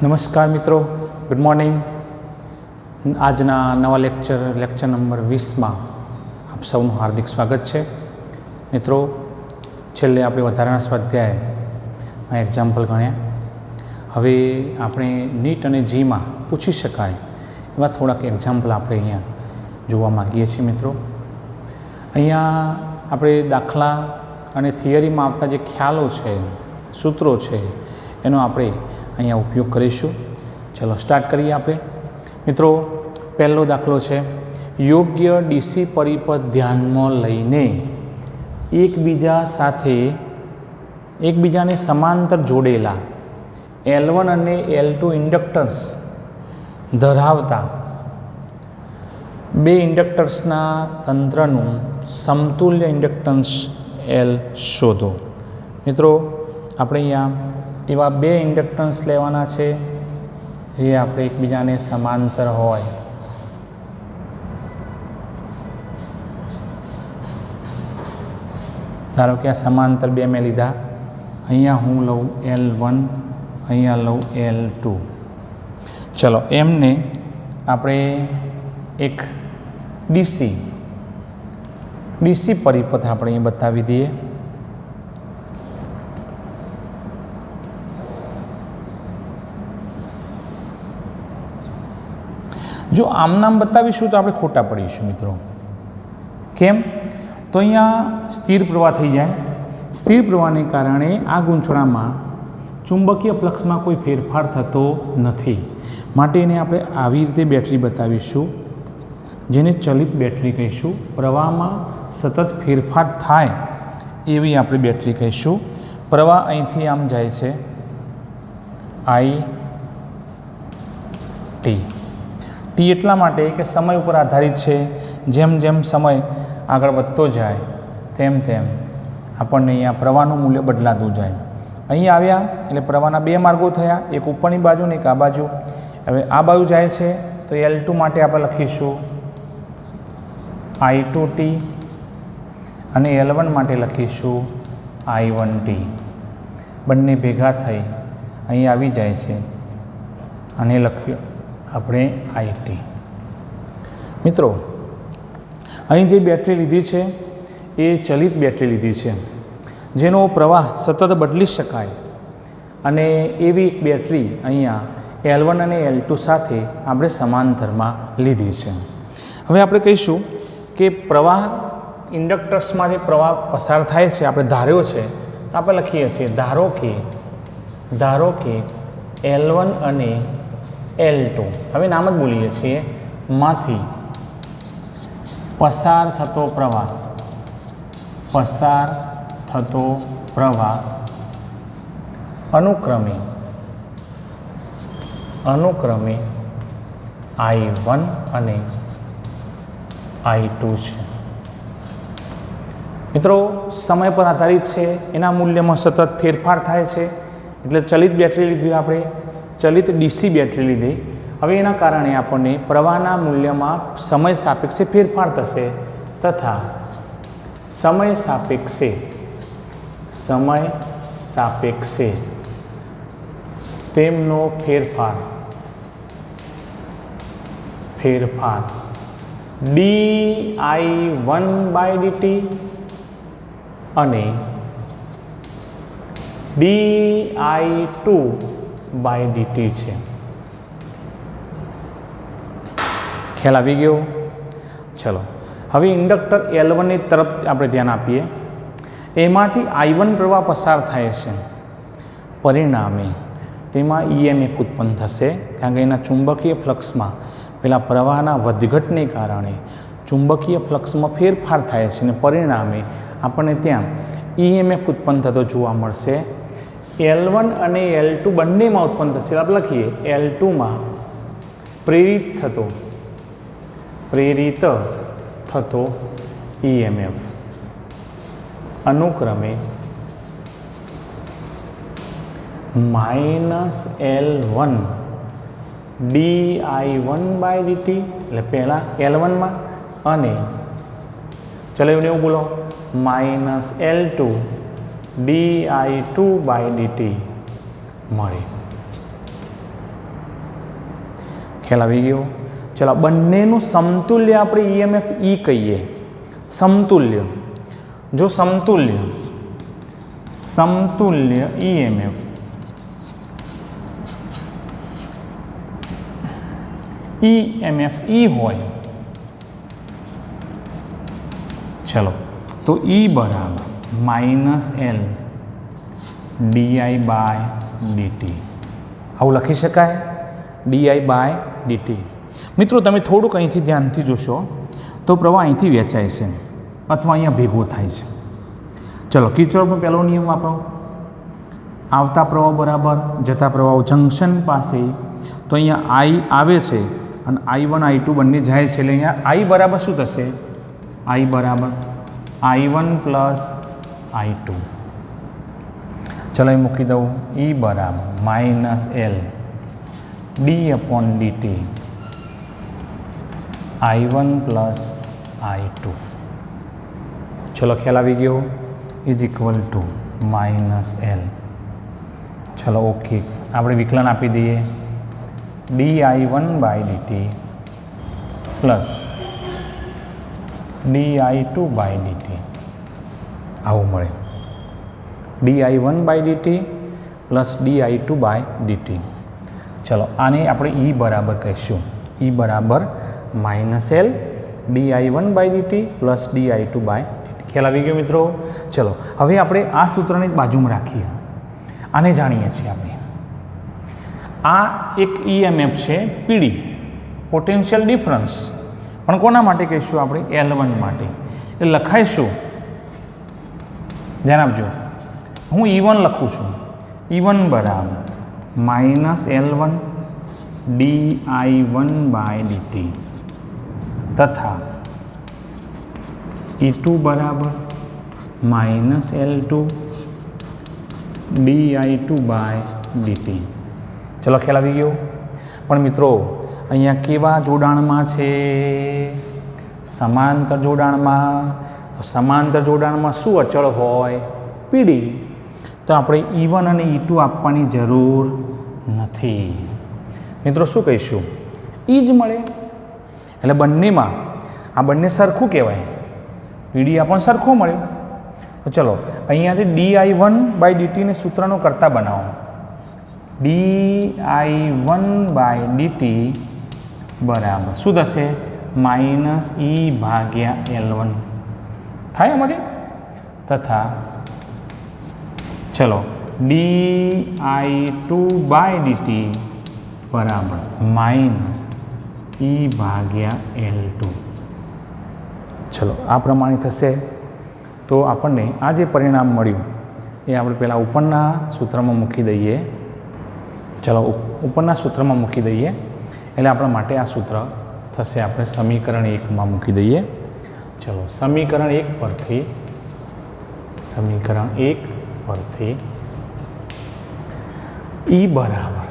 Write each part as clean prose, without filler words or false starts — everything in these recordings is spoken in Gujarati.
નમસ્કાર મિત્રો, ગુડ મોર્નિંગ. આજના નવા લેક્ચર નંબર 20માં આપ સૌનું હાર્દિક સ્વાગત છે. મિત્રો, છેલ્લે આપણે વધારાના સ્વાધ્યાયમાં એક્ઝામ્પલ ગણ્યા. હવે આપણે નીટ અને જીમાં પૂછી શકાય એવા થોડાક એક્ઝામ્પલ આપણે અહીંયા જોવા માગીએ છીએ. મિત્રો, અહીંયા આપણે દાખલા અને થિયરીમાં આવતા જે ખ્યાલો છે, સૂત્રો છે, એનો આપણે અહીંયા ઉપયોગ કરીશું. ચલો સ્ટાર્ટ કરીએ આપણે. મિત્રો, પહેલો દાખલો છે, યોગ્ય ડીસી પરિપથ ધ્યાનમાં લઈને એકબીજાને સમાંતર જોડેલા L1 અને L2 ઇન્ડક્ટર્સ ધરાવતા બે ઇન્ડક્ટર્સના તંત્રનું સમતુલ્ય ઇન્ડક્ટન્સ L શોધો. મિત્રો, આપણે અહીંયા એવા બે ઇન્ડક્ટન્સ લેવાના છે જે આપણે એકબીજાને સમાંતર હોય. ધારો કે આ સમાંતર બે મેં લીધા. અહીંયા હું લઉં L1, અહીંયા લઉં L2. ચલો, એમને આપણે એક ડીસી પરિપથ આપણે અહીં બતાવી દઈએ. જો આમ નામ બતાવીશું તો આપણે ખોટા પડીશું. મિત્રો, કેમ? તો અહીંયા સ્થિર પ્રવાહ થઈ જાય. સ્થિર પ્રવાહને કારણે આ ગૂંચળામાં ચુંબકીય ફ્લક્સમાં કોઈ ફેરફાર થતો નથી. માટે એને આપણે આવી રીતે બેટરી બતાવીશું, જેને ચલિત બેટરી કહીશું. પ્રવાહમાં સતત ફેરફાર થાય એવી આપણે બેટરી કહીશું. પ્રવાહ અહીંથી આમ જાય છે, IT. ટી એટલા માટે કે સમય ઉપર આધારિત છે. જેમ જેમ સમય આગળ વધતો જાય તેમ તેમ આપણને અહીંયા પ્રવાહનું મૂલ્ય બદલાતું જાય. અહીં આવ્યા એટલે પ્રવાહના બે માર્ગો થયા, એક ઉપરની બાજુ ને એક આ બાજુ. હવે આ બાજુ જાય છે તો L2 માટે આપણે લખીશું I2T અને L1 માટે લખીશું I1T. બંને ભેગા થઈ અહીં આવી જાય છે અને લખ્યું આપણે IT. મિત્રો, અહીં જે બેટરી લીધી છે એ ચલિત બેટરી લીધી છે, જેનો પ્રવાહ સતત બદલી શકાય, અને એવી એક બેટરી અહીંયા L1 અને L2 સાથે આપણે સમાંતરમાં લીધી છે. હવે આપણે કહીશું કે પ્રવાહ ઇન્ડક્ટર્સમાંથી પ્રવાહ પસાર થાય છે, આપણે ધાર્યો છે તો આપણે લખીએ છીએ ધારો કે L1 અને L2, હવે નામ જ બોલીએ છીએ, માંથી પસાર થતો પ્રવાહ અનુક્રમે I1 અને I2 છે. મિત્રો, સમય પર આધારિત છે, એના મૂલ્યમાં સતત ફેરફાર થાય છે, એટલે ચલિત બેટરી લીધી આપણે, ચલિત ડીસી બેટરી લીધી. હવે એના કારણે આપણને પ્રવાહના મૂલ્યમાં સમય સાપેક્ષે ફેરફાર થશે, તથા સમય સાપેક્ષે તેમનો ફેરફાર dI1/dt અને dI2/dt છે. ખ્યાલ આવી ગયો? ચલો, હવે ઇન્ડક્ટર L1 ની તરફ આપણે ધ્યાન આપીએ. એમાંથી I1 પ્રવાહ પસાર થાય છે, પરિણામે તેમાં EMF ઉત્પન્ન થશે, કારણ કે એના ચુંબકીય ફ્લક્સમાં પેલા પ્રવાહના વધઘટને કારણે ચુંબકીય ફ્લક્સમાં ફેરફાર થાય છે, અને પરિણામે આપણને ત્યાં EMF ઉત્પન્ન થતો જોવા મળશે. L1 અને L2 બંનેમાં ઉત્પન્ન થશે. આપણે લખીએ L2માં પ્રેરિત થતો EMF અનુક્રમે -L1 dI1/dt, એટલે પહેલાં L1માં, અને ચલો એવું બોલો -L2 dI2/dt મળે. ખ્યાલ આવી ગયો? ચલો બંનેનું સમતુલ્ય આપણે ઈએમએફ ઈ કહીએ. સમતુલ્ય, જો સમતુલ્ય ઈએમએફ ઈ હોય, ચલો તો ઈ બરાબર -L di/dt આવું લખી શકાય, di/dt. મિત્રો તમે થોડુંક અહીંથી ધ્યાનથી જોશો તો પ્રવાહ અહીંથી વેચાય છે અથવા અહીંયા ભેગો થાય છે. ચલો કિર્ચોફનો પહેલો નિયમ વાપરો. આવતા પ્રવાહ બરાબર જતા પ્રવાહ જંકશન પાસે, તો અહીંયા I આવે છે અને I1 I2 બંને જાય છે, એટલે અહીંયા I બરાબર શું થશે? I બરાબર I1 પ્લસ I2. ચલો અહીં મૂકી દઉં, E બરાબર -L d/dt I1 plus I2. ચલો ખ્યાલ આવી ગયો? Is equal to -L. ચલો ઓકે, આપણે વિકલન આપી દઈએ, di1/dt પ્લસ di2/dt આવું મળે. di1/dt plus di2/dt. ચલો આને આપણે E બરાબર કહીશું, E બરાબર -L di1/dt પ્લસ di2/dt. ખ્યાલ આવી ગયો મિત્રો? ચલો હવે આપણે આ સૂત્રને બાજુમાં રાખીએ, આને જાણીએ છીએ આપણે. આ એક ઈએમએફ છે પીડી, પોટેન્શિયલ ડિફરન્સ, પણ કોના માટે કહીશું આપણે? L1 માટે. એટલે લખાઈશું, ધ્યાન આપજો, હું E1 લખું છું, E1 બરાબર -L1 di1/dt તથા E2 બરાબર -L2 di2/dt. ચલો ખ્યાલ આવી ગયો? પણ મિત્રો અહીંયા કેવા જોડાણમાં છે? સમાંતર જોડાણમાં. તો સમાંતર જોડાણમાં શું અચળ હોય? પીડી. તો આપણે E1 અને E2 આપવાની જરૂર નથી. મિત્રો શું કહીશું? E જ મળે. એટલે બંનેમાં આ બંને સરખું કહેવાય, પીડી આપણને સરખો મળ્યો. તો ચલો અહીંયાથી di1/dt ને સૂત્રનો કરતા બનાવો. di1/dt બરાબર શું થશે? -E/L1 થાય અમારી. તથા ચલો di2/dt બરાબર -E/L2. ચલો આ પ્રમાણે થશે. તો આપણને આ જે પરિણામ મળ્યું એ આપણે પહેલાં ઉપરના સૂત્રમાં મૂકી દઈએ. ચલો ઉપરના સૂત્રમાં મૂકી દઈએ, એટલે આપણા માટે આ સૂત્ર થશે, આપણે સમીકરણ 1માં મૂકી દઈએ. ચલો સમીકરણ 1 પરથી E બરાબર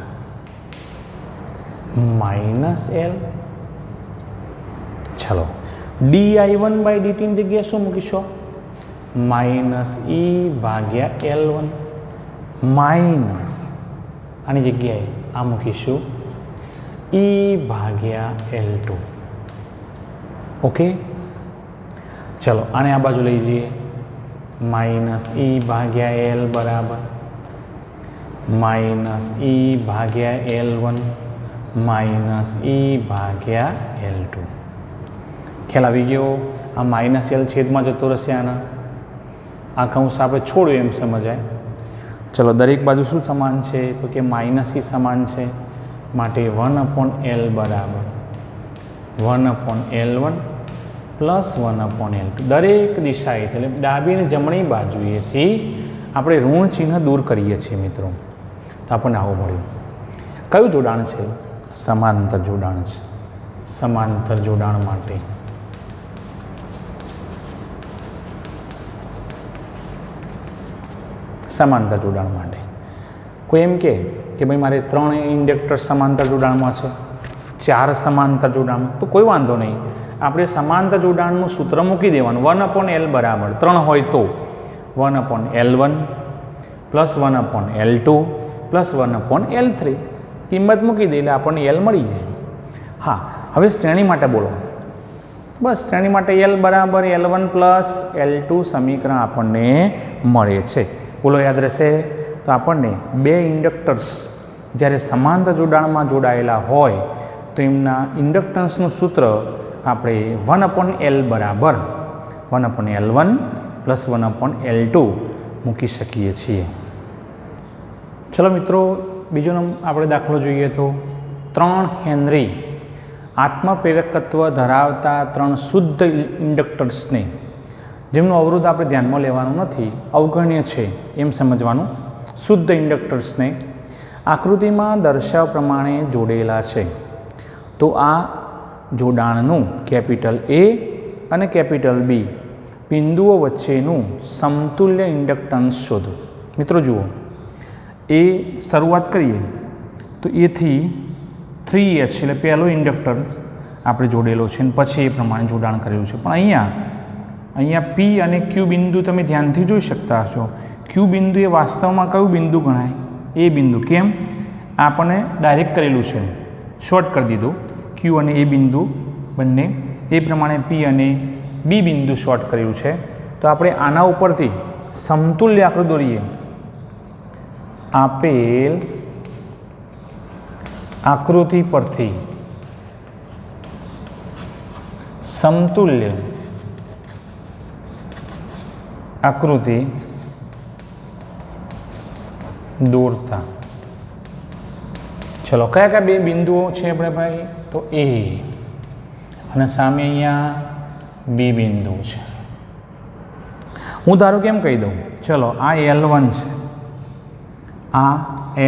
-L. ચલો di1/dt ની જગ્યાએ શું મૂકીશો? -E/L1 માઇનસ આની જગ્યાએ આ મૂકીશું E/L2. ઓકે, ચલો આને આ બાજુ લઈ જઈએ, -E/L બરાબર -E/L1 -E/L2. ખ્યાલ આવી ગયો? આ -L છેદમાં જતો રહેશે, આના આ કૌંસ આપણે છોડ્યું એમ સમજાય. ચલો દરેક બાજુ શું સમાન છે? તો કે -E સમાન છે, માટે 1/L બરાબર 1/L1 પ્લસ 1/L2. દરેક દિશાએ એટલે ડાબી અને જમણી બાજુએથી આપણે ઋણ ચિહ્ન દૂર કરીએ છીએ મિત્રો. તો આપણને આવું મળ્યું. કયું જોડાણ છે? સમાંતર જોડાણ છે. સમાંતર જોડાણ માટે કોઈ એમ કે ભાઈ મારે 3 ઇન્ડક્ટર સમાંતર જોડાણમાં છે, 4 સમાંતર જોડાણ, તો કોઈ વાંધો નહીં, આપણે સમાંતર જોડાણનું સૂત્ર મૂકી દેવાનું. 1/L બરાબર 3 હોય તો 1/L1 plus 1/L2 plus 1/L3 કિંમત મૂકી દે એટલે આપણને L મળી જાય. હા, હવે શ્રેણી માટે બોલો. બસ શ્રેણી માટે L બરાબર L1 પ્લસ L2 સમીકરણ આપણને મળે છે. બોલો યાદ રહેશે? તો આપણને બે ઇન્ડક્ટર્સ જ્યારે સમાંતર જોડાણમાં જોડાયેલા હોય તો એમના ઇન્ડક્ટન્સનું સૂત્ર આપણે 1/L બરાબર 1/L1 પ્લસ 1/L2 મૂકી શકીએ છીએ. ચલો મિત્રો, બીજો આપણે દાખલો જોઈએ તો 3 હેનરી આત્મપ્રેરકત્વ ધરાવતા 3 શુદ્ધ ઇન્ડક્ટર્સને, જેમનું અવરોધ આપણે ધ્યાનમાં લેવાનું નથી, અવગણ્ય છે એમ સમજવાનું, શુદ્ધ ઇન્ડક્ટર્સને આકૃતિમાં દર્શાવ્યા પ્રમાણે જોડેલા છે. તો આ જોડાણનું કેપિટલ A અને કેપિટલ B બિંદુઓ વચ્ચેનું સમતુલ્ય ઇન્ડક્ટન્સ શોધો. મિત્રો જુઓ, એ શરૂઆત કરીએ તો એથી 3H એટલે પહેલો ઇન્ડક્ટર આપણે જોડેલો છે અને પછી એ પ્રમાણે જોડાણ કરેલું છે. પણ અહીંયા P અને Q બિંદુ તમે ધ્યાનથી જોઈ શકતા હશો. Q બિંદુ એ વાસ્તવમાં કયું બિંદુ ગણાય? એ બિંદુ. કેમ? આપણને ડાયરેક્ટ કરેલું છે, શોર્ટ કરી દીધું Q અને A બિંદુ બંને. એ પ્રમાણે P અને B બિંદુ શોર્ટ કર્યું છે. તો આપણે આના ઉપરથી સમતુલ્ય આકૃતિ દોરીએ. આપેલ આકૃતિ પરથી સમતુલ્ય આકૃતિ દોરતા. ચલો, કયા કયા બે બિંદુઓ છે આપણે ભાઈ? તો A અને સામે અહીંયા B બિંદુ છે. હું ધારો કેમ કહી દઉં, ચલો આ L1 છે, આ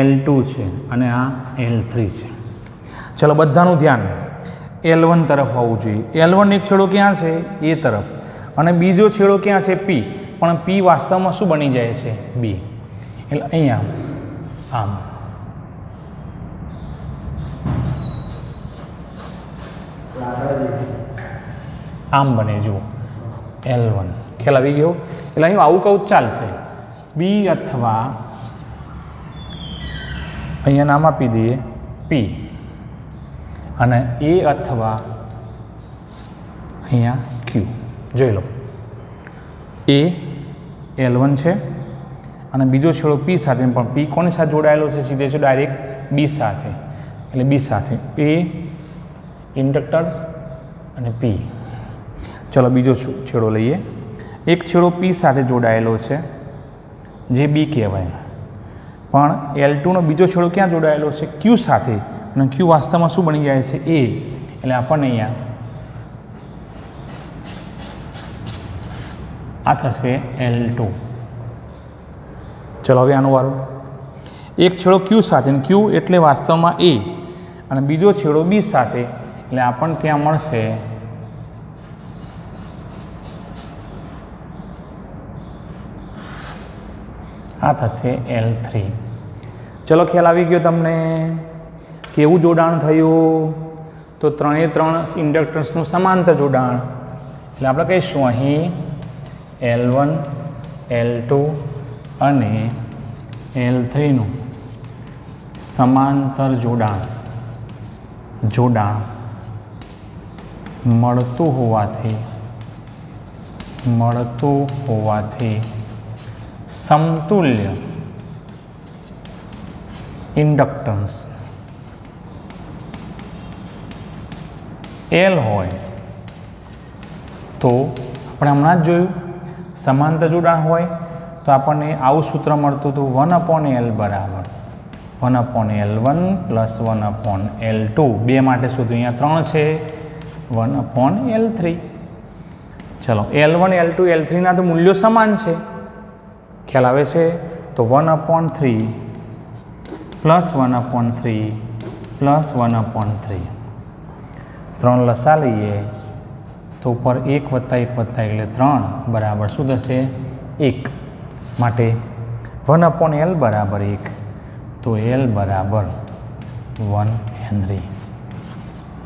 L2 છે અને આ L3 છે. ચલો, બધાનું ધ્યાન L1 તરફ હોવું જોઈએ. L1 એક છેડો ક્યાં છે? A તરફ, અને બીજો છેડો ક્યાં છે? P. પણ P વાસ્તવમાં શું બની જાય છે? B. એટલે અહીંયા આમ બને. જુઓ, L1. ખ્યાલ આવી ગયો? એટલે અહીં આવું કહું ચાલશે. B અથવા અહીંયા નામ આપી દઈએ P, અને A અથવા અહીંયા Q. જોઈ લો, A L1 છે અને બીજો છેડો P સાથે, પણ P કોની સાથે જોડાયેલો છે? સીધે છે ડાયરેક્ટ B સાથે. એટલે B સાથે A ઇન્ડક્ટર્સ અને P. ચલો, બીજો છેડો લઈએ. એક છેડો P સાથે જોડાયેલો છે જે B કહેવાય, પણ L2નો બીજો છેડો ક્યાં જોડાયેલો છે? Q સાથે, અને Q વાસ્તવમાં શું બની જાય છે? A. એટલે આપણને અહીંયા આ થશે L2. ચલો, હવે આનું વારું. એક છેડો Q સાથે, અને Q એટલે વાસ્તવમાં A, અને બીજો છેડો B સાથે, એટલે આપણને ત્યાં મળશે આ થશે L3. ચલો, ખ્યાલ આવી ગયો તમને? કેવું જોડાણ થયું? તો 3 ઇન્ડક્ટર્સનું સમાંતર જોડાણ. એટલે આપણે કહીશું અહીં L1, L2 અને L3નું સમાંતર જોડાણ મળતું હોવાથી સમતુલ્ય ઇન્ડક્ટન્સ L હોય તો આપણે હમણાં જ જોયું, સમાંતર જોડાણ હોય તો આપણને આવું સૂત્ર મળતું હતું, 1/L બરાબર 1/L1 પ્લસ 1/L2. બે માટે સુધી અહીંયા 3 છે, 1/L3. ચલો, L1, L2, L3ના તો મૂલ્યો સમાન છે. ખ્યાલ આવે છે? તો 1/3 પ્લસ 1/3 પ્લસ 1/3. 3 લસા લઈએ તો ઉપર 1 વત્તા 1 વત્તા એટલે 3 બરાબર શું થશે? 1. માટે 1/L બરાબર 1, તો L બરાબર 1 હેનરી.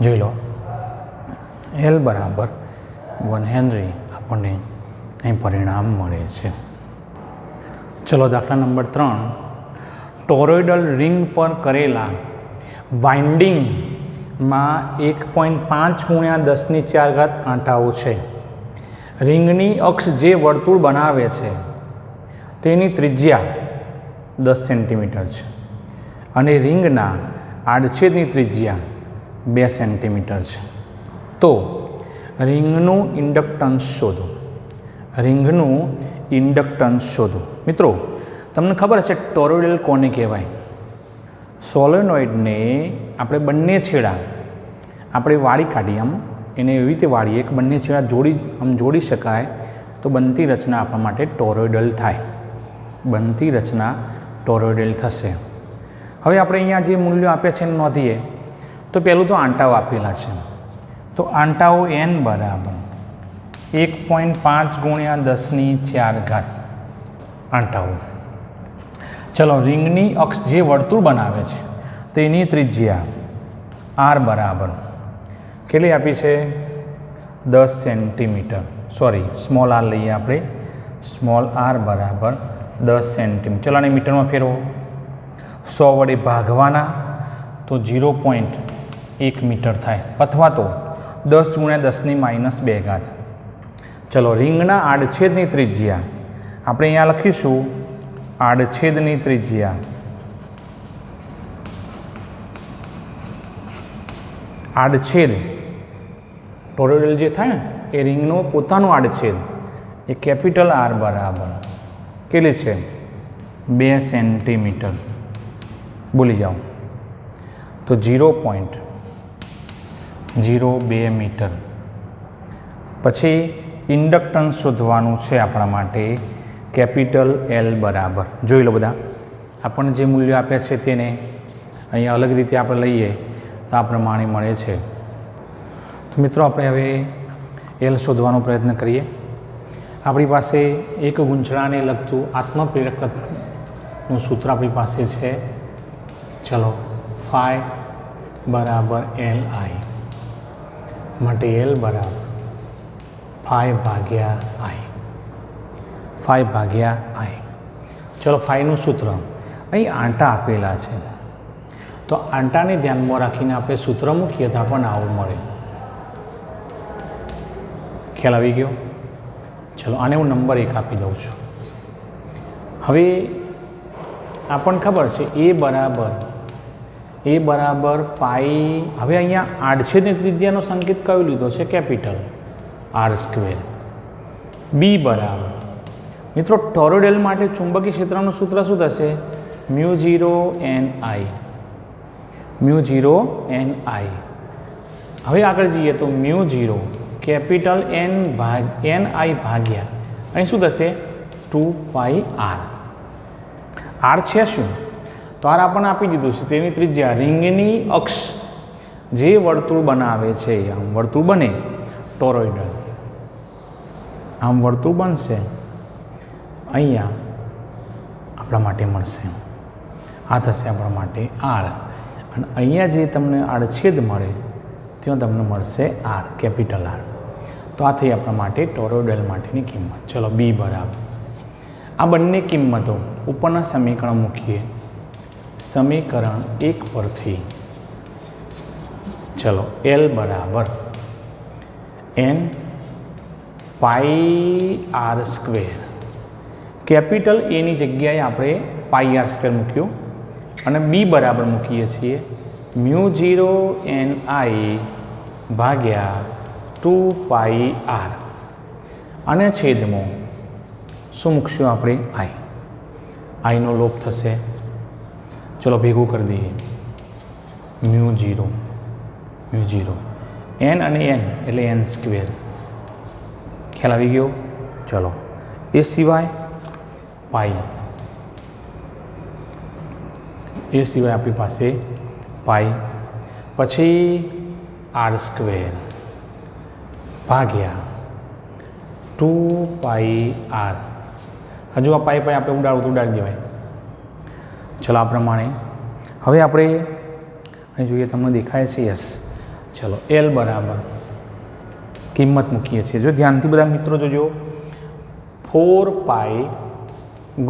જોઈ લો, L બરાબર 1 હેનરી આપણને અહીં પરિણામ મળે છે. ચલો, દાખલા નંબર 3. ટોરોઇડલ રિંગ પર કરેલા વાઇન્ડિંગ માં 1.5 ગુણ્યા 10⁴ આંટાઓ છે. રિંગની અક્ષ જે વર્તુળ બનાવે છે તેની ત્રિજ્યા 10 સેન્ટીમીટર છે અને રિંગના આડછેદની ત્રિજ્યા 2 સેન્ટીમીટર છે. તો રિંગનું ઇન્ડક્ટન્સ શોધો. રિંગનું ઇન્ડક્ટન્સ શોધો. મિત્રો તમને ખબર હશે ટોરોઇડલ કોને કહેવાય? સોલેનોઇડને આપણે બંને છેડા આપણે વાળી કાઢીએ, એને એવી રીતે વાળીએ કે બંને છેડા જોડી શકાય તો બનતી રચના આપણા માટે ટોરોઇડલ થાય. બનતી રચના ટોરોઇડલ થશે. હવે આપણે અહીંયા જે મૂલ્યો આપ્યા છે એને નોંધીએ તો પહેલું તો આંટાઓ આપેલા છે. તો આંટાઓ n બરાબર 1.5 ગુણ્યા 10⁴ આંટાઓ. ચલો, રિંગની અક્ષ જે વર્તુળ બનાવે છે તેની ત્રિજ્યા r બરાબર કેટલી આપી છે? 10 સેન્ટીમીટર. સોરી, સ્મોલ r લઈએ આપણે. સ્મોલ r બરાબર 10 સેન્ટીમીટર. ચલો, આને મીટરમાં ફેરવો. 100 વડે ભાગવાના તો 0.1 મીટર થાય, અથવા તો 10 ગુણ્યા 10⁻². ચલો, રિંગના આડછેદની ત્રિજ્યા આપણે અહીંયા લખીશું. આડછેદની ત્રિજ્યા આડછેદ ટોરોઇડલ જે થાય ને એ રિંગનો પોતાનો આડછેદ એ કેપિટલ R બરાબર કેટલી છે? 2 સેન્ટીમીટર. બોલી જાઓ તો 0.02 મીટર. પછી ઇન્ડક્ટન્સ શોધવાનું છે આપણા માટે. કેપિટલ L બરાબર જોઈ લો બધા. આપણને જે મૂલ્યો આપ્યા છે તેને અહીંયા અલગ રીતે આપણે લઈએ તો આ પ્રમાણે મળે છે. તો મિત્રો આપણે હવે L શોધવાનો પ્રયત્ન કરીએ. આપણી પાસે એક ગૂંચળાને લગતું આત્મપ્રેરકનું સૂત્ર આપણી પાસે છે. ચલો, phi બરાબર Li માટે L બરાબર phi ભાગ્યા I. phi ભાગ્યા I. ચલો, phiનું સૂત્ર અહીં આંટા આપેલા છે તો આંટાને ધ્યાનમાં રાખીને આપણે સૂત્ર મૂકીએ તો આપણને આવું મળે. ખ્યાલ આવી ગયો? ચલો, આને હું નંબર 1 આપી દઉં છું. હવે આપણને ખબર છે એ બરાબર પાઈ. હવે અહીંયા આડછેદની ત્રિજ્યાનો સંકેત કયો લીધો છે? Capital R². બી બરાબર મિત્રો ટોરોઇડલ માટે ચુંબકીય ક્ષેત્રનું સૂત્ર શું થશે? μ0 Ni. હવે આગળ જઈએ તો μ0 કેપિટલ Ni ભાગ્યા અહીં શું થશે? 2πr. R છે શું? તો R આપણને આપી દીધું છે. તેની ત્રિજ્યા રિંગની અક્ષ જે વર્તુળ બનાવે છે, આમ વર્તુળ બને ટોરોઇડલ, આમ વર્તુળ બનશે અહીંયા આપણા માટે મળશે. આ થશે આપણા માટે R. અને અહીંયા જે તમને આડછેદ મળે ત્યાં તમને મળશે R, કેપિટલ R. તો આ થઈ આપણા માટે ટોરોઇડલ માટેની કિંમત. ચલો, બી બરાબર આ બંને કિંમતો ઉપરના સમીકરણ મૂકીએ. સમીકરણ 1 પરથી ચલો, L બરાબર n πr². કેપિટલ એની જગ્યાએ આપણે πr² મૂક્યું અને બી બરાબર મૂકીએ છીએ μ0 Ni ભાગ્યા 2πr. અને છેદમાં શું મૂકશું આપણે? I નો લોપ થશે. ચલો, ભેગું કરી દઈએ. μ0 n અને n એટલે n². ખ્યાલ આવી ગયો? ચલો, એ સિવાય આપણી પાસે પાઈ, પછી R² ભાગ્યા 2πr. હજુ આ પાઈ આપણે ઉડાડી દેવાય. ચલો, આ પ્રમાણે હવે આપણે અહીં જોઈએ, તમને દેખાય છે? યસ. ચલો, L બરાબર કિંમત મૂકીએ છીએ. જો ધ્યાનથી બધા મિત્રો જોજો, 4π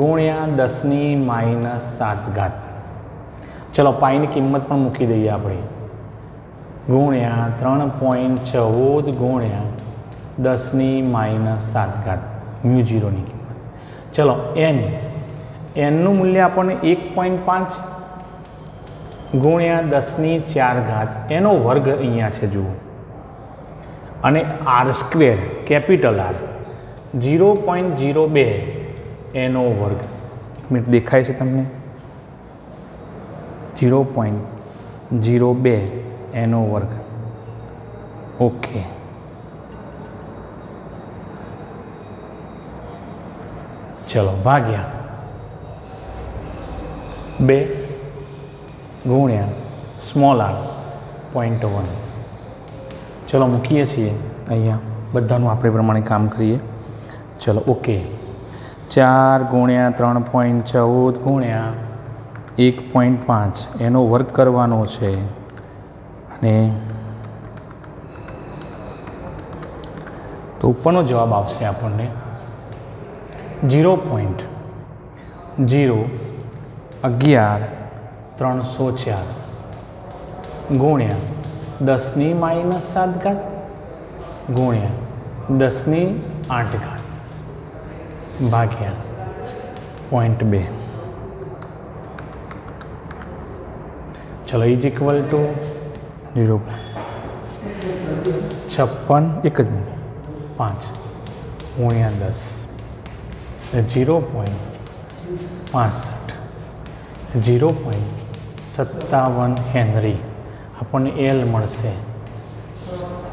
ગુણ્યા 10⁻⁷. ચલો, પાઈની કિંમત પણ મૂકી દઈએ આપણે. ગુણ્યા 3.14 ગુણ્યા 10⁻7 મ્યુ ઝીરોની કિંમત. ચલો એનનું મૂલ્ય આપણને 1.5 ગુણ્યા 10⁴ એનો વર્ગ અહીંયા છે જુઓ, અને r² કેપિટલ R 0.02 એનો વર્ગ. મિનિટ દેખાય છે તમને? 0.02 એનો વર્ગ. ઓકે, ચલો ભાગ્યા 2 ગુણ્યા સ્મોલ r 0.1. ચલો મૂકીએ છીએ અહીંયા, બધાનું આપણે પ્રમાણે કામ કરીએ. ચલો ઓકે, 4 ગુણ્યા 3.14 ગુણ્યા 1.5 એનો વર્ગ કરવાનો છે, અને તો ઉપરનો જવાબ આવશે આપણને 0.011,304 ગુણ્યા 10⁻7 ગુણ્યા 10⁸ ભાગ્યા 0.2. ચલો ઇઝ ઇક્વલ ટુ 0.56 5 ગુણ્યા 10 0.57 હેનરી આપણને એલ મળશે.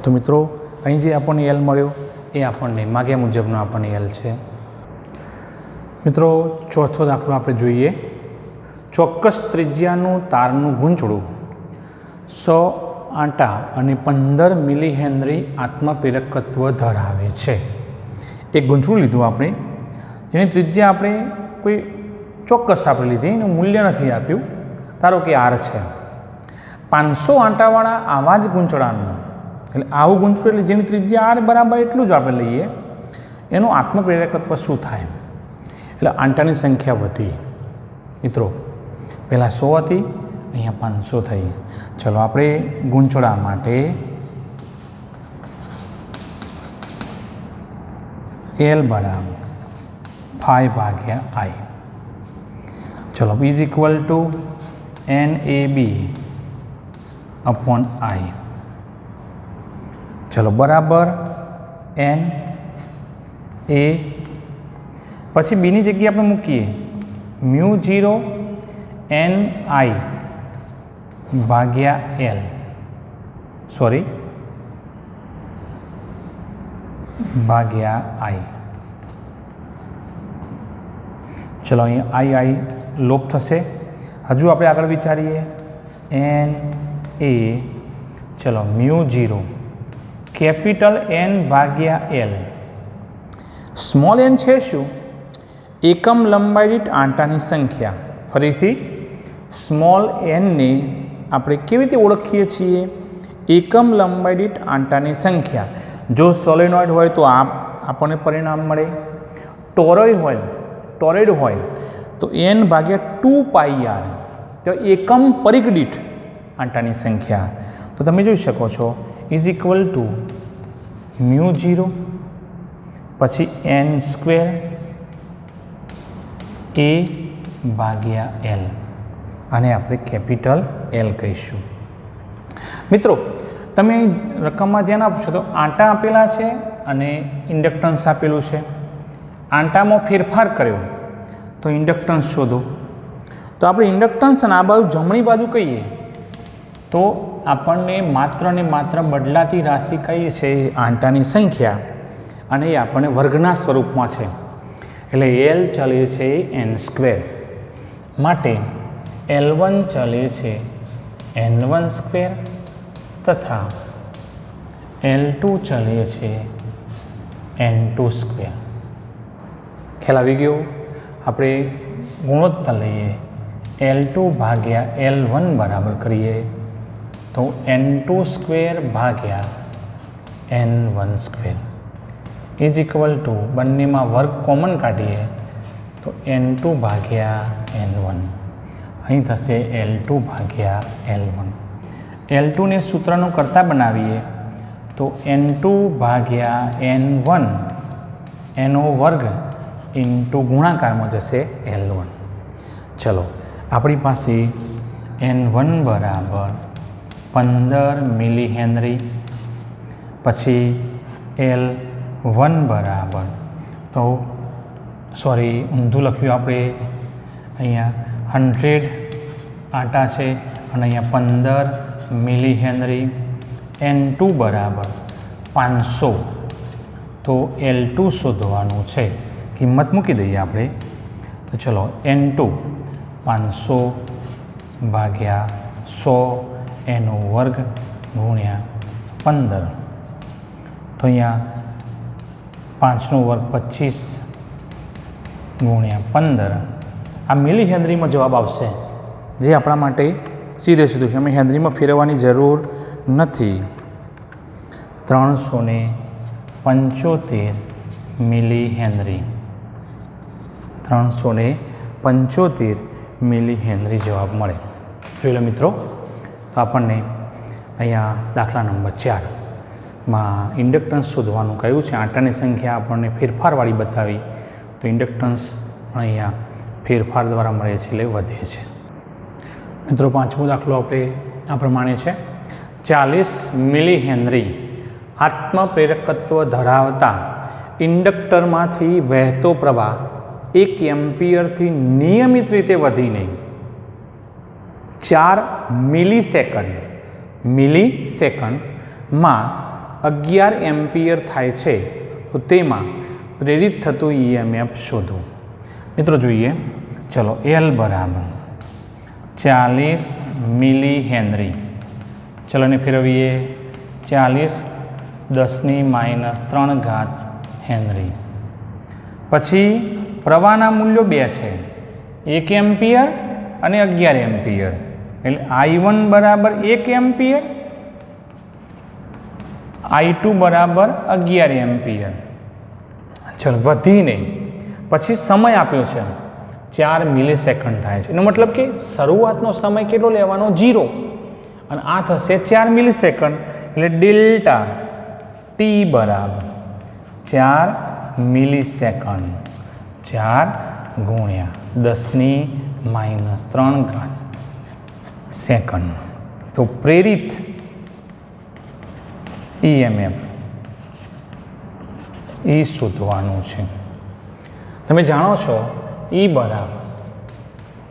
તો મિત્રો અહીં જે આપણને એલ મળ્યો એ આપણને માગ્યા મુજબનો આપણને એલ છે. મિત્રો ચોથો દાખલો આપણે જોઈએ. ચોક્કસ ત્રિજ્યાનું તારનું ગૂંચળું 100 આંટા અને 15 મિલી હેનરી આત્મપ્રેરકત્વ ધરાવે છે. એક ગૂંચળું લીધું આપણે, જેની ત્રિજ્યા આપણે કોઈ ચોક્કસ આપણે લીધી, એનું મૂલ્ય નથી આપ્યું, ધારો કે R છે. 500 આંટાવાળા આવા જ ગૂંચળાનું, એટલે આવું ગૂંચળું એટલે જેની ત્રિજ્યા R બરાબર એટલું જ આપણે લઈએ, એનું આત્મપ્રેરકત્વ શું થાય? એટલે આંટાની સંખ્યા વધી. મિત્રો પહેલાં 100 હતી, અહીંયા 500 થઈ. ચલો આપણે ગૂંચળા માટે L બરાબર 5/I. ચલો ઇઝ ઇક્વલ ટુ NAB/I. ચલો બરાબર NA, પછી બીની જગ્યાએ આપણે મૂકીએ μ0 NI/L, સોરી ભાગ્યા I. ચલો અહીંયા I લોપ થશે. હજુ આપણે આગળ વિચારીએ NA, ચલો μ0 કેપિટલ N/L. સ્મોલ n છે શું? એકમ લંબાઈ દીઠ આંટાની સંખ્યા. ફરીથી સ્મોલ nને આપણે કેવી રીતે ઓળખીએ છીએ? એકમ લંબાઈ દીઠ આંટાની સંખ્યા. જો સોલેનોઇડ હોય તો આપણને પરિણામ મળે, ટોરોઇડ હોય તો N/2πr, તો એકમ પરિઘ દીઠ આંટાની સંખ્યા. તો તમે જોઈ શકો છો ઇઝ ઇક્વલ ટુ μ0 પછી n² A/L, આને આપણે કેપિટલ L કહીશું. મિત્રો તમે અહીં રકમમાં ધ્યાન આપશો તો આંટા આપેલા છે અને ઇન્ડક્ટન્સ આપેલું છે. આંટામાં ફેરફાર કર્યો તો ઇન્ડક્ટન્સ શોધો. તો આપણે ઇન્ડક્ટન્સ અને આ બાજુ જમણી બાજુ કહીએ તો આપણને માત્ર ને માત્ર બદલાતી રાશિ કઈ છે? આંટાની સંખ્યા, અને એ આપણને વર્ગના સ્વરૂપમાં છે. એટલે L ચલે છે n², માટે L1 ચલે છે n1² તથા L2 ચલે છે n2². ખ્યાલ આવી ગયો? આપણે ગુણોત્તર લઈએ L2/L1 બરાબર કરીએ તો n2/n1² ઇઝ ઇક્વલ ટુ, બંનેમાં વર્ગ કોમન કાઢીએ તો n2/n1, અહીં થશે L2/L1. L2 ને સૂત્રનું કરતા બનાવીએ તો N2 ભાગ્યા N1 એનો વર્ગ ઇન્ટુ ગુણાકારમાં જશે L1. ચલો આપણી પાસે N1 બરાબર 15 મિલી હેનરી, પછી L1 બરાબર તો ઊંધું લખ્યું આપણે, અહીંયા 100 આટા છે અને અહીંયા 15 મિલી હેનરી. N2 બરાબર 500, તો L2 શોધવાનું છે, કિંમત મૂકી દઈએ આપણે. તો ચલો N2 500 ભાગ્યા 100 એનો વર્ગ ગુણ્યા 15, તો અહીંયા 5નો વર્ગ 25 ગુણ્યા 15, આ મિલી હેનરીમાં જવાબ આવશે, જે આપણા માટે સીધે સીધું છે, અમે હેનરીમાં ફેરવવાની જરૂર નથી. 375 મિલી હેનરી, 375 મિલી હેનરી જવાબ મળે. જોઈ લો મિત્રો, તો આપણને અહીંયા દાખલા નંબર 4માં ઇન્ડક્ટન્સ શોધવાનું કહ્યું છે. આટાની સંખ્યા આપણને ફેરફારવાળી બતાવી, તો ઇન્ડક્ટન્સ અહીંયા ફેરફાર દ્વારા મળે છે એટલે વધે છે. મિત્રો 5મો દાખલો આપણે આ પ્રમાણે છે. 40 મિલી હેનરી આત્મપ્રેરકત્વ ધરાવતા ઇન્ડક્ટરમાંથી વહેતો પ્રવાહ 1 એમ્પિયરથી નિયમિત રીતે વધીને 4 મિલીસેકન્ડમાં 11 એમ્પિયર થાય છે, તો તેમાં પ્રેરિત થતું EMF શોધો. મિત્રો જોઈએ, ચલો L બરાબર 40 મિલી હેનરી, ચલો ને ફેરવીએ, 40 10⁻³ હેનરી. પછી પ્રવાહના મૂલ્યો 2 છે, 1 એમ્પિયર અને 11 એમ્પિયર, એટલે I1 બરાબર 1 એમ્પિયર, I2 બરાબર 11 એમ્પિયર. ચલો વધીને પછી સમય આપ્યો છે 4 મિલીસેકન્ડ થાય છે, એનો મતલબ કે શરૂઆતનો સમય કેટલો લેવાનો? 0, અને આ થશે 4 મિલીસેકન્ડ, એટલે ડેલ્ટા T બરાબર 4 મિલીસેકન્ડ, 4 ગુણ્યા 10⁻³ સેકન્ડ. તો પ્રેરિત EMF એ શોધવાનું છે. તમે જાણો છો E બરાબર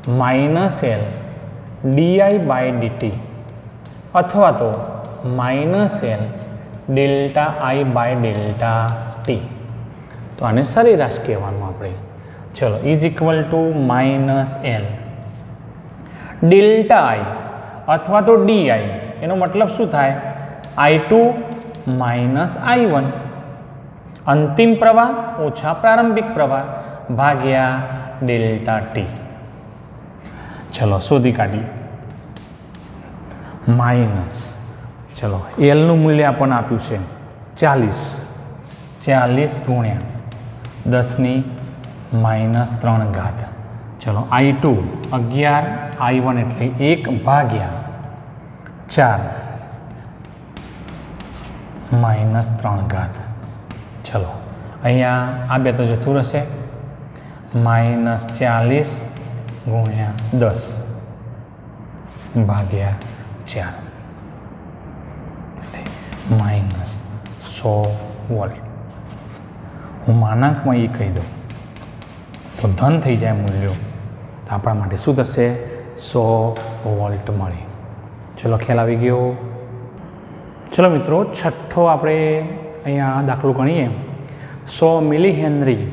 -L di/dt અથવા તો -L ΔI/ΔT, તો આને સરેરાશ કહેવાનું આપણે. ચલો = -L ડેલ્ટા I અથવા તો DI, એનો મતલબ શું થાય? I2 - I1, અંતિમ પ્રવાહ ઓછા પ્રારંભિક પ્રવાહ ભાગ્યા ડેલ્ટા T. ચલો શોધી કાઢીએ. માઇનસ, ચલો Lનું મૂલ્ય આપણને આપ્યું છે 40 ગુણ્યા 10⁻³ ચલો I2 11, I1 એટલે 1 ભાગ્યા 4⁻³ ચલો અહીંયા આ બે તો જતું રહેશે, -40 ગુણ્યા 10 ભાગ્યા 4 એટલે -100 વોલ્ટ. હું માનાંકમાં એ કહી દઉં તો ધન થઈ જાય મૂલ્યો, તો આપણા માટે શું થશે? 100 વોલ્ટ મળે. ચલો ખ્યાલ આવી ગયો. ચલો મિત્રો, છઠ્ઠો આપણે અહીંયા દાખલો ગણીએ. 100 મિલી હેનરી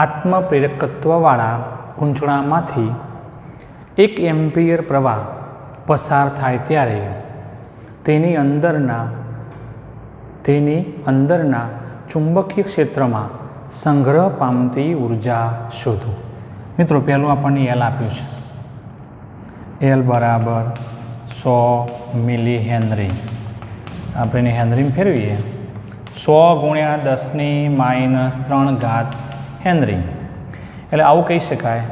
આત્મપ્રેરકત્વવાળા ગૂંચળામાંથી 1 એમ્પિયર પ્રવાહ પસાર થાય ત્યારે તેની અંદરના ચુંબકીય ક્ષેત્રમાં સંગ્રહ પામતી ઉર્જા શોધો. મિત્રો પહેલું આપણને L આપ્યું છે, L બરાબર 100 મિલી હેનરી. આપણે હેનરીમાં ફેરવીએ, 100 ગુણ્યા 10⁻³ હેનરી, એટલે આવું કહી શકાય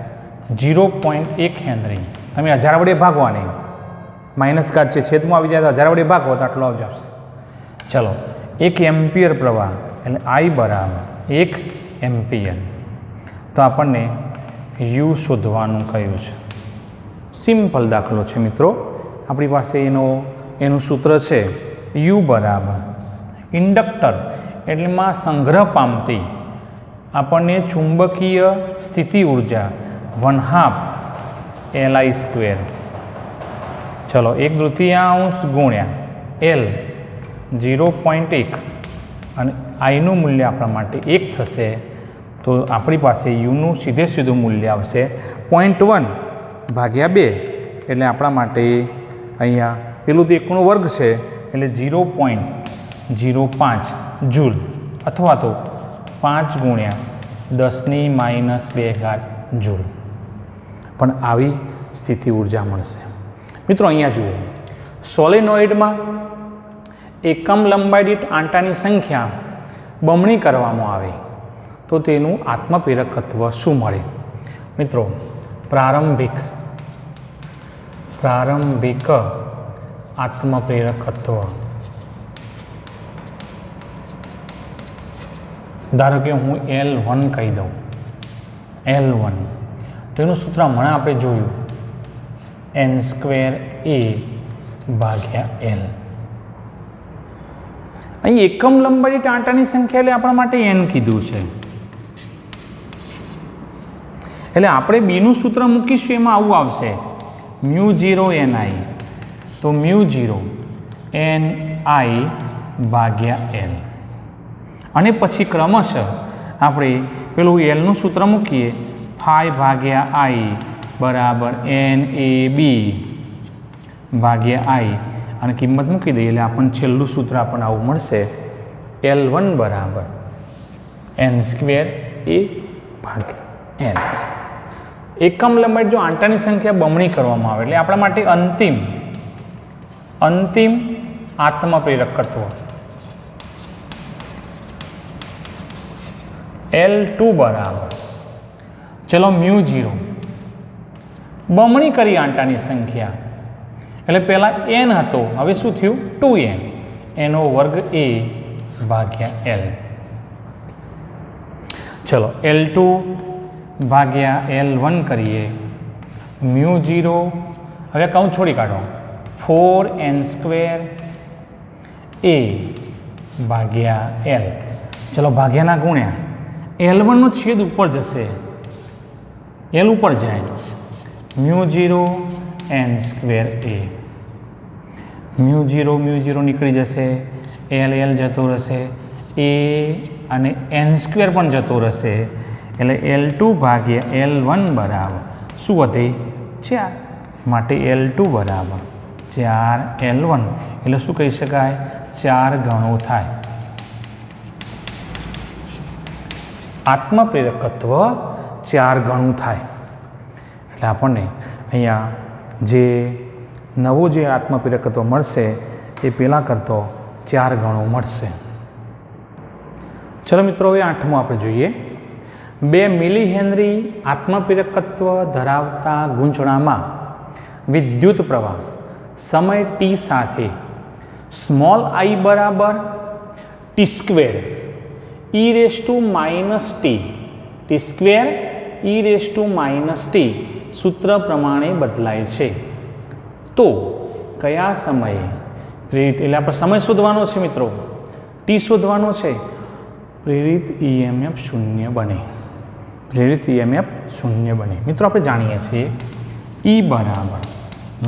0.1 હેનરી. તમે 1000 વડે ભાગવાની, માઇનસ ઘાત છે, છેદમાં આવી જાય તો 1000 વડે ભાગો તો આટલો આવી જશે. ચલો 1 એમ્પિયર પ્રવાહ એટલે I બરાબર 1 એમ્પિયર. તો આપણને યુ શોધવાનું કહ્યું છે. સિમ્પલ દાખલો છે મિત્રો. આપણી પાસે એનું સૂત્ર છે યુ બરાબર ઇન્ડક્ટર એટલેમાં સંગ્રહ પામતી આપણને ચુંબકીય સ્થિતિ ઉર્જા 1/2 Li². ચલો 1/3 ગુણ્યા L 0.1 અને આઈનું મૂલ્ય આપણા માટે 1 થશે. તો આપણી પાસે યુનું સીધું મૂલ્ય આવશે 0.1 ભાગ્યા 2 એટલે આપણા માટે અહીંયા પેલું તો 1નો વર્ગ છે એટલે 0.05 જૂલ અથવા તો 5 ગુણ્યા 10⁻²² જૂલ પણ આવી સ્થિતિ ઉર્જા મળશે. મિત્રો અહીંયા જુઓ, સોલેનોઇડમાં એકમ લંબાઈ દીઠ આંટાની સંખ્યા બમણી કરવામાં આવે તો તેનું આત્મપ્રેરકત્વ શું મળે? મિત્રો પ્રારંભિક આત્મપ્રેરકત્વ ધારો કે હું L1 કહી દઉં. L1 તો એનું સૂત્ર હમણાં આપણે જોયું n²a/L. અહીં એકમ લંબાઈ દીઠ આંટાની સંખ્યા એટલે આપણા માટે n કીધું છે એટલે આપણે બીનું સૂત્ર મૂકીશું એમાં આવું આવશે μ0 ni. તો μ0 ni/L અને પછી ક્રમશઃ આપણે પેલું Lનું સૂત્ર મૂકીએ phi/i બરાબર NAB/i અને કિંમત મૂકી દઈએ એટલે આપણને છેલ્લું સૂત્ર આપણને આવું મળશે L1 બરાબર n²a/L. એકમ લંબાઈ જો આંટાની સંખ્યા બમણી કરવામાં આવે એટલે આપણા માટે અંતિમ આત્મપ્રેરકત્વ L2 બરાબર ચલો μ0 બમણી કરી આંટાની સંખ્યા એટલે પહેલાં n હતો, હવે શું થયું 2n એનો વર્ગ a/L. ચલો L2/L1 કરીએ μ0 હવે કૌંસ છોડી કાઢો 4n²a/L. ચલો ભાગ્યાના ગુણ્યા L1નો છેદ ઉપર જશે, L ઉપર જાય μ0 n²a. μ0 નીકળી જશે, L જતો રહેશે, a અને n² પણ જતો રહેશે એટલે L2/L1 બરાબર શું વધે 4. માટે L2 બરાબર 4L1 એટલે શું કહી શકાય 4 ગણો થાય. આત્મપ્રેરકત્વ 4 ગણું થાય એટલે આપણને અહીંયા જે નવું જે આત્મપ્રેરકત્વ મળશે એ પહેલાં કરતો 4 ગણું મળશે. ચલો મિત્રો હવે 8મું આપણે જોઈએ. 2 મિલી હેનરી આત્મપ્રેરકત્વ ધરાવતા ગૂંચણામાં વિદ્યુત પ્રવાહ સમય t સાથે સ્મોલ I બરાબર t² e⁻t સૂત્ર પ્રમાણે બદલાય છે તો કયા સમયે પ્રેરિત એટલે આપણે સમય શોધવાનો છે મિત્રો, t શોધવાનો છે, પ્રેરિત EMF શૂન્ય બને. પ્રેરિત EMF શૂન્ય બને. મિત્રો આપણે જાણીએ છીએ E બરાબર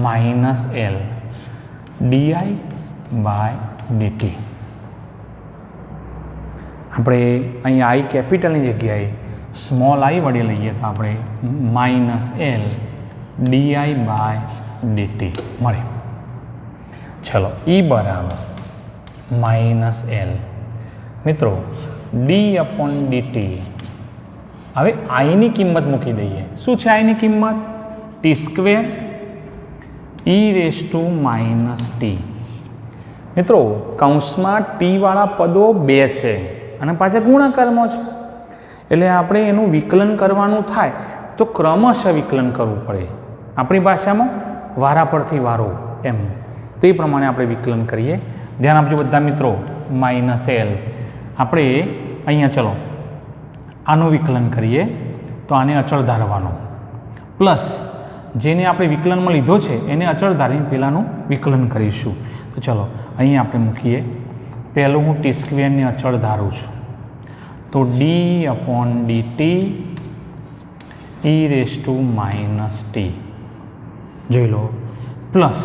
-L di/dt. આપણે અહીંયા I કેપિટલની જગ્યાએ સ્મોલ I વડે લઈએ તો આપણે -L di/dt મળે. ચલો E બરાબર -L મિત્રો d/dt. હવે આઈની કિંમત મૂકી દઈએ. શું છે આઈની કિંમત? t² e⁻t. મિત્રો કૌંસમાં ટી વાળા પદો 2 છે અને પાછા ગુણાકારમાં છે એટલે આપણે એનું વિકલન કરવાનું થાય તો ક્રમશઃ વિકલન કરવું પડે. આપણી ભાષામાં વારા પરથી વારો એમ. તો એ પ્રમાણે આપણે વિકલન કરીએ. ધ્યાન આપજો બધા મિત્રો. માઇનસ એલ આપણે અહીંયા ચલો આનું વિકલન કરીએ તો આને અચળ ધારવાનો, પ્લસ જેને આપણે વિકલનમાં લીધો છે એને અચળ ધારીને પહેલાંનું વિકલન કરીશું. તો ચલો અહીંયા આપણે મૂકીએ. પહેલું હું ટી સ્ક્વેરને અચળ ધારું છું, તો d/dt e⁻t જોઈ લો, પ્લસ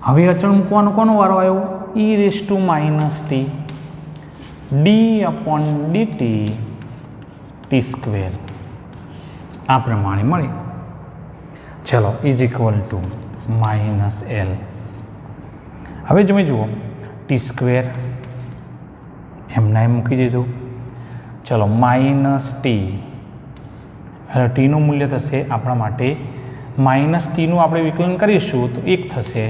હવે અચળ મૂકવાનો કોનો વારો આવ્યો? e⁻t d/dt t². આ પ્રમાણે મળે. ચલો =-l. હવે તમે જુઓ t² એમના એમ મૂકી દીધું. ચલો -t, એટલે ટીનું મૂલ્ય થશે આપણા માટે -tનું આપણે વિકલન કરીશું તો 1 થશે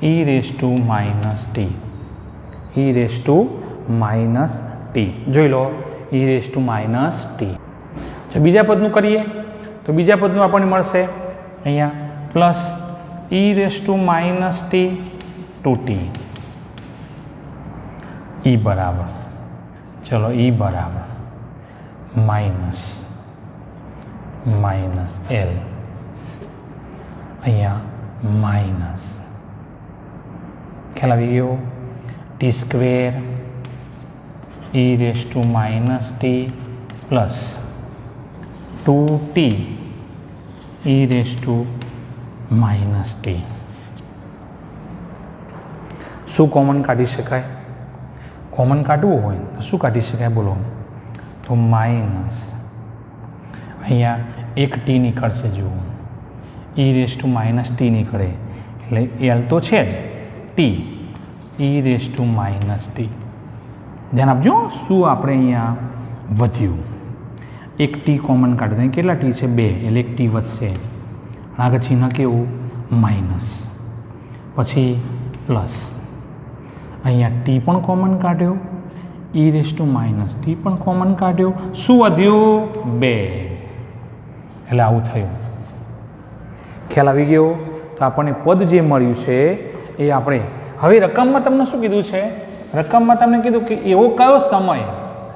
e⁻t. જોઈ લો e⁻t. જો બીજા પદનું કરીએ તો બીજા પદનું આપણને મળશે અહીંયા પ્લસ e⁻t2t e બરાબર, ચલો e બરાબર -l અહીંયા માઇનસ, ખ્યાલ આવી ગયો? t² e⁻t plus 2t e⁻t. શું કોમન કાઢી શકાય? કોમન કાઢવું હોય તો શું કાઢી શકાય બોલો? તો માઇનસ અહીંયા એક ટી નીકળશે. જુઓ e⁻t નીકળે એટલે એલ તો છે જ, ટી e⁻t. ધ્યાન આપજો શું આપણે અહીંયા વધ્યું? એક ટી કોમન કાઢી, કેટલા ટી છે? 2, એટલે એક ટી વધશે. આગળ ચિહ્ન કેવું? માઇનસ, પછી પ્લસ. અહીંયા ટી પણ કોમન કાઢ્યો, e⁻t પણ કોમન કાઢ્યો. શું વધ્યું? 2, એટલે આવું થયું. ખ્યાલ આવી ગયો? તો આપણને પદ જે મળ્યું છે એ આપણે હવે રકમમાં તમને શું કીધું છે? રકમમાં તમને કીધું કે એવો કયો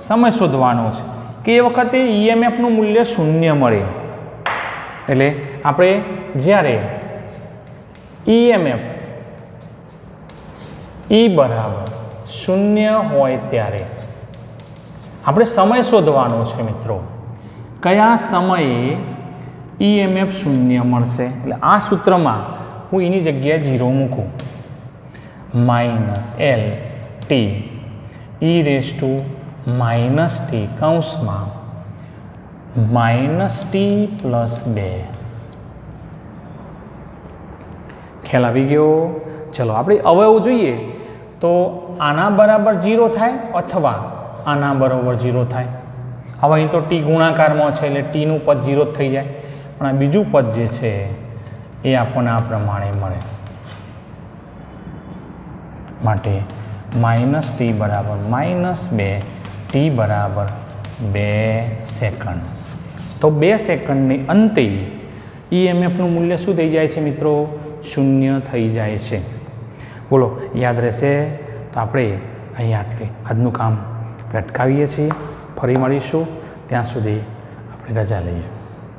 સમય શોધવાનો છે કે એ વખતે EMFનું મૂલ્ય 0 મળે. એટલે આપણે જ્યારે EMF E બરાબર 0 હોય ત્યારે આપણે સમય શોધવાનો છે મિત્રો. કયા સમયે EMF 0 મળશે? એટલે આ સૂત્રમાં હું એની જગ્યાએ 0 મૂકું. -LT e⁻t કૌંસમાં -t+2. ખ્યાલ આવી ગયો? ચલો આપણે અવયવ જોઈએ તો આના બરાબર 0 થાય અથવા આના બરાબર 0 થાય. હવે અહીં તો ટી ગુણાકારમાં છે એટલે ટીનું પદ 0 જ થઈ જાય, પણ આ બીજું પદ જે છે એ આપણને આ પ્રમાણે મળે. માટે -t બરાબર -2, t બરાબર 2 સેકન્ડ. તો 2 સેકન્ડની અંતે EMFનું મૂલ્ય શું થઈ જાય છે મિત્રો? 0 થઈ જાય છે. બોલો યાદ રહેશે? તો આપણે અહીંયા આજનું કામ અટકાવીએ છીએ. ફરી મળીશું, ત્યાં સુધી આપણે રજા લઈએ.